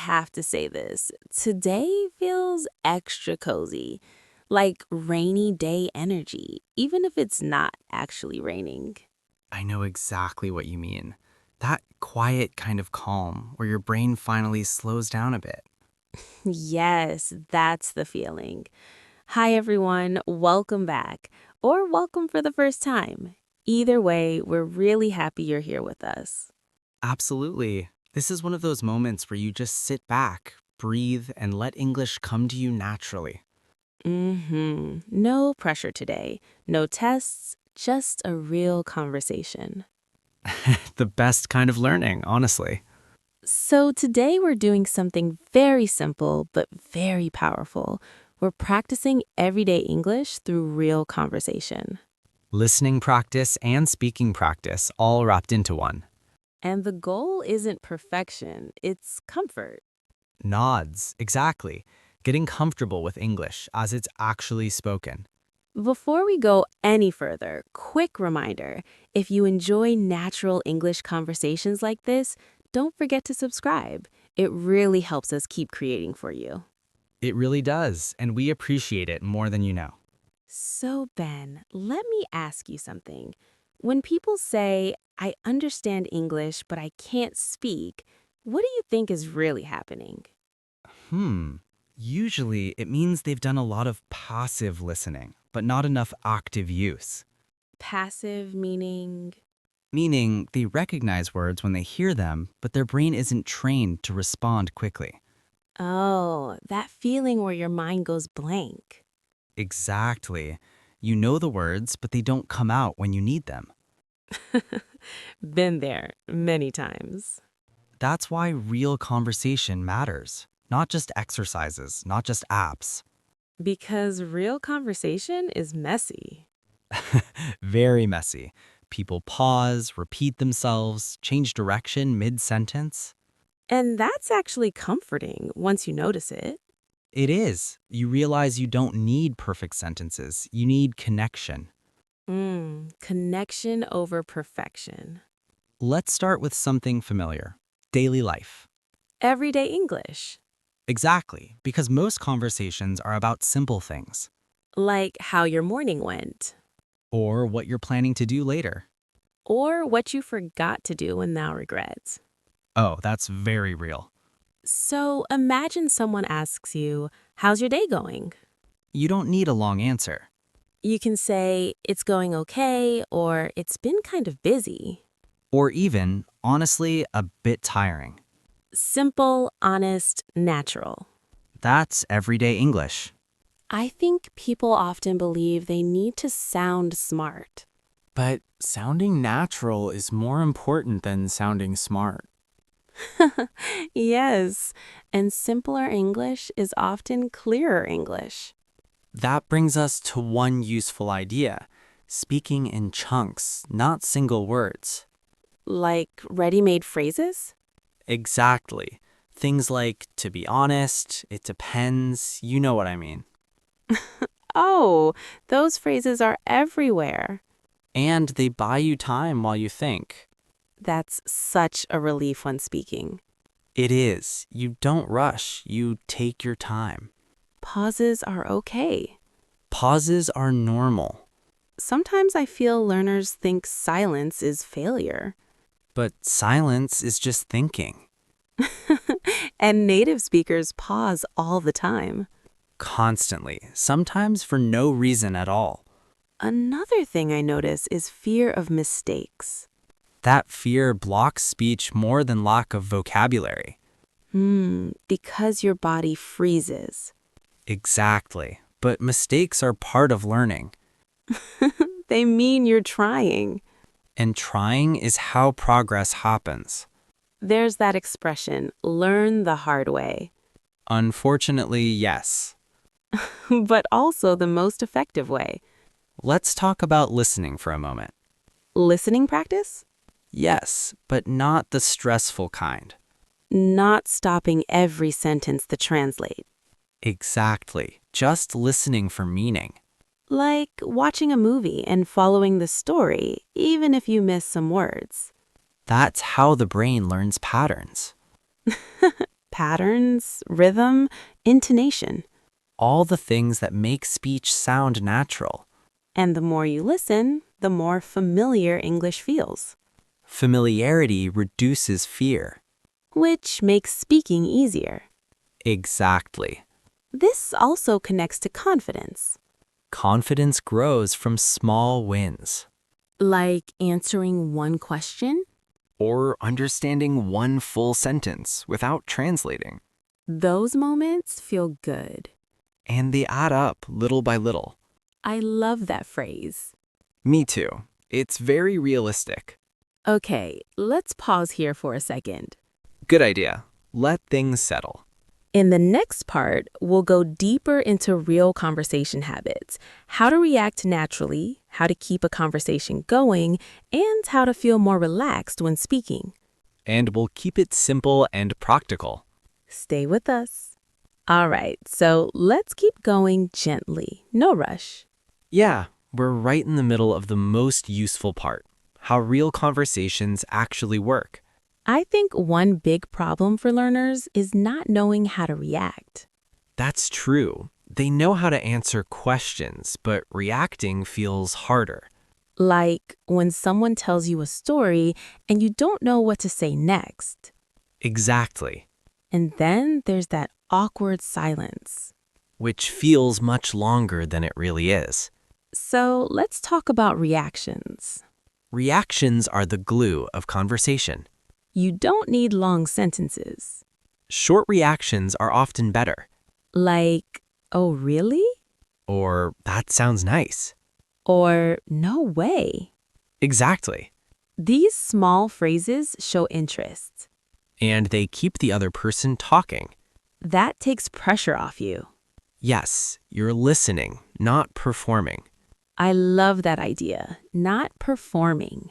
have to say this. Today feels extra cozy, like rainy day energy, even if it's not actually raining. I know exactly what you mean. That quiet kind of calm where your brain finally slows down a bit. Yes, that's the feeling. Hi, everyone. Welcome back, or welcome for the first time. Either way, we're really happy you're here with us. Absolutely. This is one of those moments where you just sit back, breathe, and let English come to you naturally. No pressure today. No tests, just a real conversation. The best kind of learning, honestly. So, today we're doing something very simple but very powerful. We're practicing everyday English through real conversation. Listening practice and speaking practice all wrapped into one. And the goal isn't perfection, it's comfort. Nods, exactly. Getting comfortable with English as it's actually spoken. Before we go any further, quick reminder, if you enjoy natural English conversations like this, don't forget to subscribe. It really helps us keep creating for you. It really does, and we appreciate it more than you know. So, Ben, let me ask you something. When people say, I understand English, but I can't speak, what do you think is really happening? Hmm. Usually, it means they've done a lot of passive listening, but not enough active use. Passive meaning, Meaning, they recognize words when they hear them, but their brain isn't trained to respond quickly. oh, that feeling where your mind goes blank. Exactly. You know the words, but they don't come out when you need them. Been there many times. That's why real conversation matters. Not just exercises, not just apps. Because real conversation is messy. Very messy. People pause, repeat themselves, change direction mid-sentence. And that's actually comforting once you notice it. It is. You realize you don't need perfect sentences. You need connection. Connection over perfection. Let's start with something familiar. Daily life. Everyday English. Exactly, because most conversations are about simple things. Like how your morning went, Or what you're planning to do later. or what you forgot to do and now regret. Oh, that's very real. So imagine someone asks you, how's your day going? You don't need a long answer. You can say, it's going okay, or it's been kind of busy. Or even, honestly, a bit tiring. Simple, honest, natural. That's everyday English. I think people often believe they need to sound smart. But sounding natural is more important than sounding smart. Yes, and simpler English is often clearer English. That brings us to one useful idea: speaking in chunks, not single words. Like ready-made phrases? Exactly. Things like, to be honest, it depends, you know what I mean. Oh, those phrases are everywhere. And they buy you time while you think. That's such a relief when speaking. It is. You don't rush, you take your time. Pauses are okay. Pauses are normal, Sometimes I feel learners think silence is failure. but silence is just thinking. And native speakers pause all the time. Constantly, sometimes for no reason at all. Another thing I notice is fear of mistakes. That fear blocks speech more than lack of vocabulary. Because your body freezes. Exactly. But mistakes are part of learning, They mean you're trying. and trying is how progress happens. There's that expression, learn the hard way, Unfortunately, yes. but also the most effective way. Let's talk about listening for a moment. Listening practice? Yes, but not the stressful kind. Not stopping every sentence to translate. Exactly. Just listening for meaning. Like watching a movie and following the story, even if you miss some words. That's how the brain learns patterns. patterns, rhythm, intonation. All the things that make speech sound natural. And the more you listen, the more familiar English feels, Familiarity reduces fear. which makes speaking easier. Exactly. This also connects to confidence, Confidence grows from small wins. like answering one question. Or understanding one full sentence without translating. Those moments feel good. And they add up little by little. I love that phrase. Me too. It's very realistic. Okay, let's pause here for a second. Good idea. Let things settle. In the next part, we'll go deeper into real conversation habits, how to react naturally, how to keep a conversation going, and how to feel more relaxed when speaking. And we'll keep it simple and practical. Stay with us. All right, so let's keep going gently, no rush. Yeah, we're right in the middle of the most useful part, how real conversations actually work. I think one big problem for learners is not knowing how to react. That's true. They know how to answer questions, but reacting feels harder. Like when someone tells you a story and you don't know what to say next. Exactly. And then there's that awkward silence. Which feels much longer than it really is. So let's talk about reactions. Reactions are the glue of conversation. You don't need long sentences. Short reactions are often better. Like, oh, really? Or, that sounds nice. Or, no way. Exactly. These small phrases show interest. And they keep the other person talking. That takes pressure off you. Yes, you're listening, not performing. I love that idea, not performing.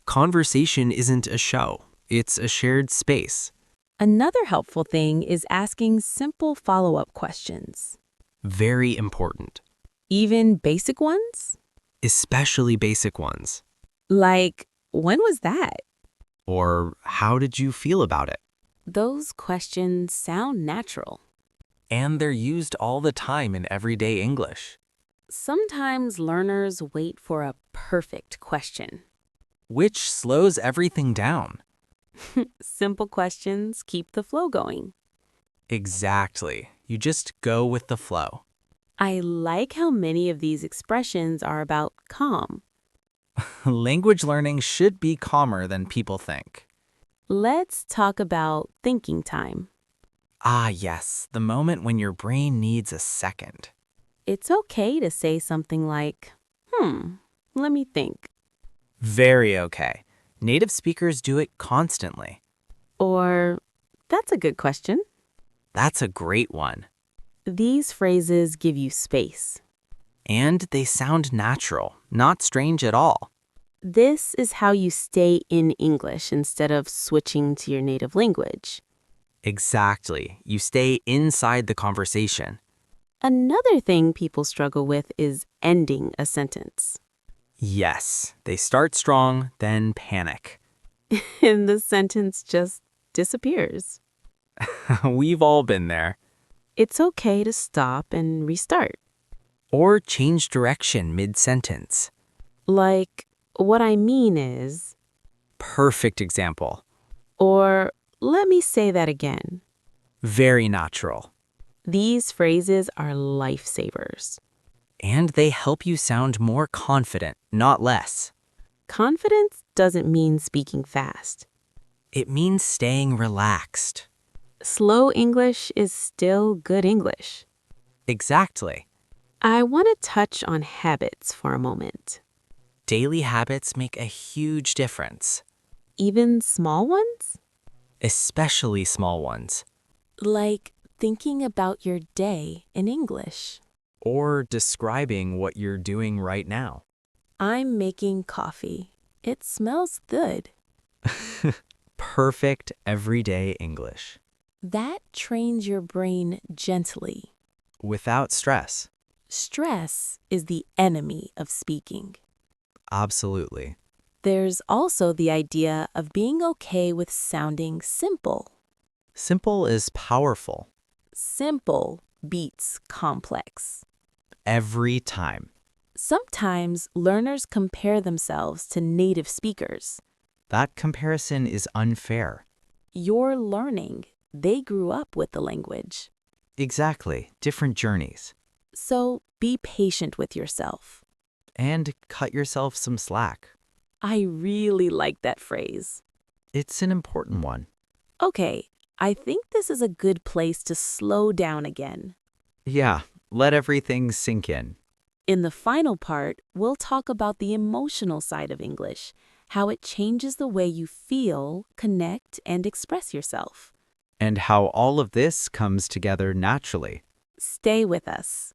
Conversation isn't a show. It's a shared space. Another helpful thing is asking simple follow-up questions. Very important. Even basic ones? Especially basic ones. Like, when was that? Or, how did you feel about it? Those questions sound natural. And they're used all the time in everyday English. Sometimes learners wait for a perfect question. Which slows everything down. Simple questions keep the flow going. Exactly. You just go with the flow. I like how many of these expressions are about calm. Language learning should be calmer than people think. Let's talk about thinking time. Ah, yes, the moment when your brain needs a second. It's okay to say something like, let me think. Very okay. Native speakers do it constantly. Or, that's a good question. That's a great one. These phrases give you space. And they sound natural, not strange at all. This is how you stay in English instead of switching to your native language. Exactly. You stay inside the conversation. Another thing people struggle with is ending a sentence. Yes, they start strong, then panic. And the sentence just disappears. We've all been there. It's okay to stop and restart. Or change direction mid-sentence. Like, what I mean is, Perfect example. or let me say that again. Very natural. These phrases are lifesavers. And they help you sound more confident, not less. Confidence doesn't mean speaking fast. It means staying relaxed. Slow English is still good English. Exactly. I want to touch on habits for a moment. Daily habits make a huge difference, Even small ones? especially small ones. Like thinking about your day in English. Or describing what you're doing right now. I'm making coffee. It smells good. Perfect everyday English. That trains your brain gently. Without stress. Stress is the enemy of speaking. Absolutely. There's also the idea of being okay with sounding simple. Simple is powerful. Simple beats complex. Every time. Sometimes learners compare themselves to native speakers. That comparison is unfair. You're learning. They grew up with the language. Exactly. Different journeys. So be patient with yourself. And cut yourself some slack. I really like that phrase. It's an important one. Okay, I think this is a good place to slow down again. Yeah, let everything sink in. In the final part, we'll talk about the emotional side of English, how it changes the way you feel, connect, and express yourself. And how all of this comes together naturally. Stay with us.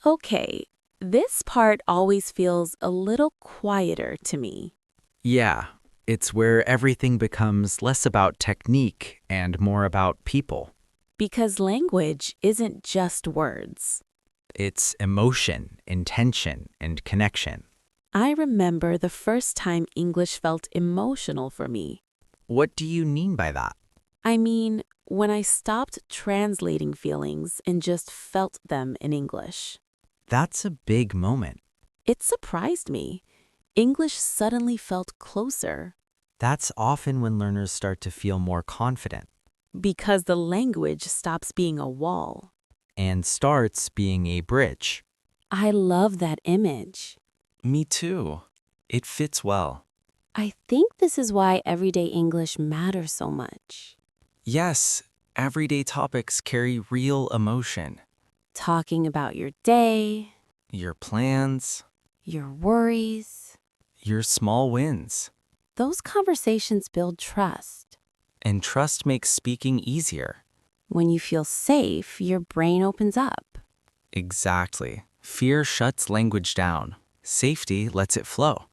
Okay, this part always feels a little quieter to me. Yeah, it's where everything becomes less about technique and more about people. Because language isn't just words. It's emotion, intention, and connection. I remember the first time English felt emotional for me. What do you mean by that? I mean, when I stopped translating feelings and just felt them in English. That's a big moment. It surprised me. English suddenly felt closer That's often when learners start to feel more confident because the language stops being a wall. and starts being a bridge. I love that image. Me too. It fits well. I think this is why everyday English matters so much. Yes, everyday topics carry real emotion. Talking about your day, Your plans, your worries, your small wins. those conversations build trust. And trust makes speaking easier. When you feel safe, your brain opens up. Exactly. Fear shuts language down. Safety lets it flow.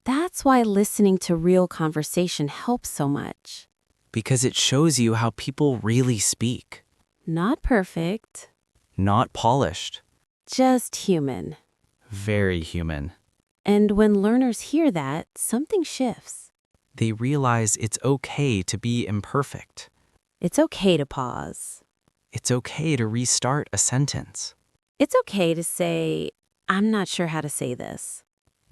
That's why listening to real conversation helps so much. Because it shows you how people really speak. Not perfect, Not polished. just human. Very human. And when learners hear that, something shifts. They realize it's okay to be imperfect. It's okay to pause. It's okay to restart a sentence. It's okay to say, I'm not sure how to say this.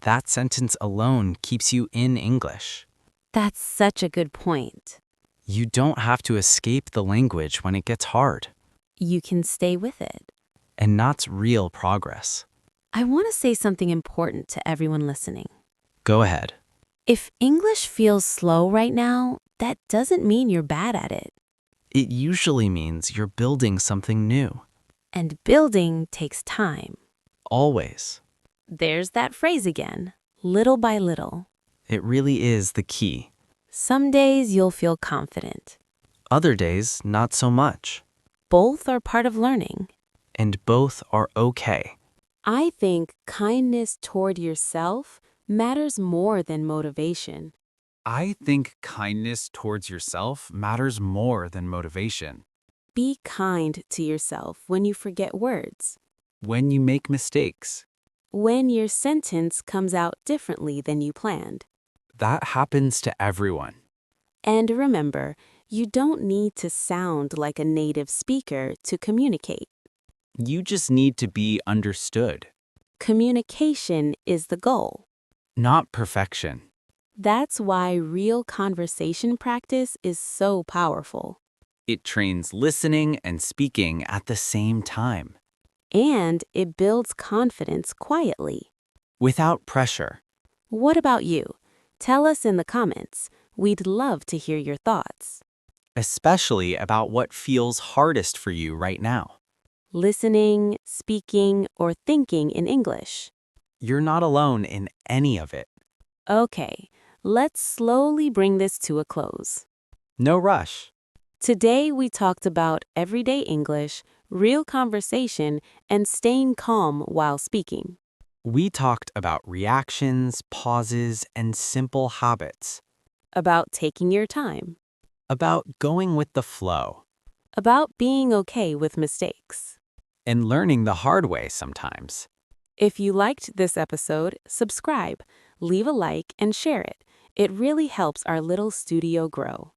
That sentence alone keeps you in English. That's such a good point. You don't have to escape the language when it gets hard. You can stay with it. And that's real progress. I want to say something important to everyone listening. Go ahead. If English feels slow right now, that doesn't mean you're bad at it. It usually means you're building something new. And building takes time. Always. There's that phrase again, little by little. It really is the key. Some days you'll feel confident. Other days, not so much. Both are part of learning. And both are okay. I think kindness toward yourself matters more than motivation. I think kindness towards yourself matters more than motivation. Be kind to yourself when you forget words, When you make mistakes, when your sentence comes out differently than you planned. that happens to everyone. And remember, you don't need to sound like a native speaker to communicate. You just need to be understood, Communication is the goal. not perfection. That's why real conversation practice is so powerful. It trains listening and speaking at the same time, And it builds confidence quietly. without pressure. What about you? Tell us in the comments. We'd love to hear your thoughts. Especially about what feels hardest for you right now. Listening, speaking, or thinking in English. You're not alone in any of it. Okay, let's slowly bring this to a close. No rush. Today we talked about everyday English, real conversation, and staying calm while speaking. We talked about reactions, pauses, and simple habits. About taking your time. About going with the flow. About being okay with mistakes. And learning the hard way sometimes. If you liked this episode, subscribe, leave a like, and share it. It really helps our little studio grow.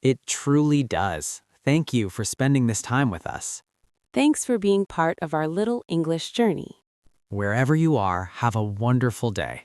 It truly does. Thank you for spending this time with us. Thanks for being part of our little English journey. Wherever you are, have a wonderful day.